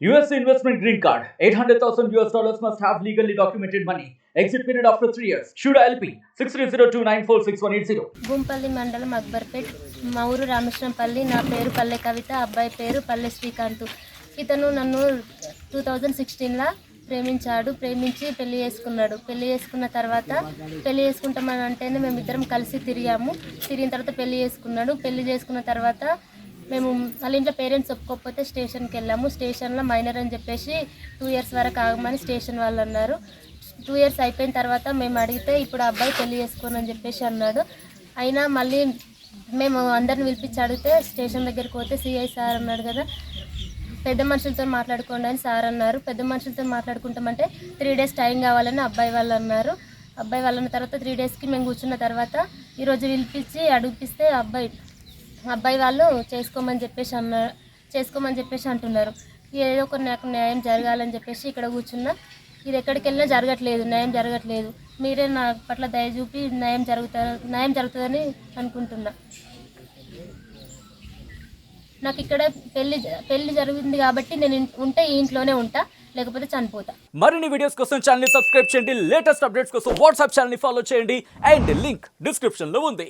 US investment green card. $800,000 must have legally documented money. Exit period after 3 years. Shuda LP 6302946180. Bhumpally మండలం అక్బర్పేట్ మా ఊరు రామకృష్ణంపల్లి. నా పేరు పల్లె కవిత, అబ్బాయి పేరు పల్లె శ్రీకాంత్. ఇతను నన్ను 2016లో ప్రేమించి పెళ్లి చేసుకున్నాడు. పెళ్లి చేసుకున్న తర్వాత పెళ్లి చేసుకుంటామని అంటేనే మేమిద్దరం కలిసి తిరిగిన తర్వాత పెళ్లి చేసుకున్నాడు. పెళ్లి చేసుకున్న తర్వాత మేము వాళ్ళ ఇంట్లో పేరెంట్స్ ఒప్పుకోకపోతే స్టేషన్కి వెళ్ళాము. స్టేషన్లో మైనర్ అని చెప్పేసి 2 years వరకు ఆగమని స్టేషన్ వాళ్ళు అన్నారు. 2 years అయిపోయిన తర్వాత మేము అడిగితే ఇప్పుడు అబ్బాయి పెళ్లి చేసుకోనని చెప్పేసి అన్నాడు. అయినా మళ్ళీ మేము అందరిని పిలిపించి అడిగితే స్టేషన్ దగ్గరికి పోతే సిఐ సార్ అన్నాడు కదా, పెద్ద మనుషులతో మాట్లాడుకోండి అని సార్ అన్నారు. పెద్ద మనుషులతో మాట్లాడుకుంటామంటే 3 days టైం కావాలని అబ్బాయి వాళ్ళు అన్నారు. అబ్బాయి వాళ్ళు అన్న తర్వాత 3 daysకి మేము కూర్చున్న తర్వాత ఈరోజు పిలిపించి అడిగిపిస్తే అబ్బాయి వాళ్ళు చేసుకోమని చెప్పేసి అంటున్నారు. ఏదో ఒక నాకు న్యాయం జరగాలని చెప్పేసి ఇక్కడ కూర్చున్నా. ఇది ఎక్కడికి వెళ్ళినా న్యాయం జరగట్లేదు. మీరే నా పట్ల దయ చూపి న్యాయం జరుగుతుందని అనుకుంటున్నా. నాకు ఇక్కడ పెళ్లి జరిగింది కాబట్టి నేను ఉంటే ఈ ఇంట్లోనే ఉంటా, లేకపోతే చనిపోతా. మరిన్ని వీడియోస్ కోసం ఛానల్ ని సబ్స్క్రైబ్ చేయండి. లేటెస్ట్ అప్డేట్స్ కోసం వాట్సాప్ ఛానల్ ని ఫాలో చేయండి. అండ్ లింక్ డిస్క్రిప్షన్ లో ఉంది.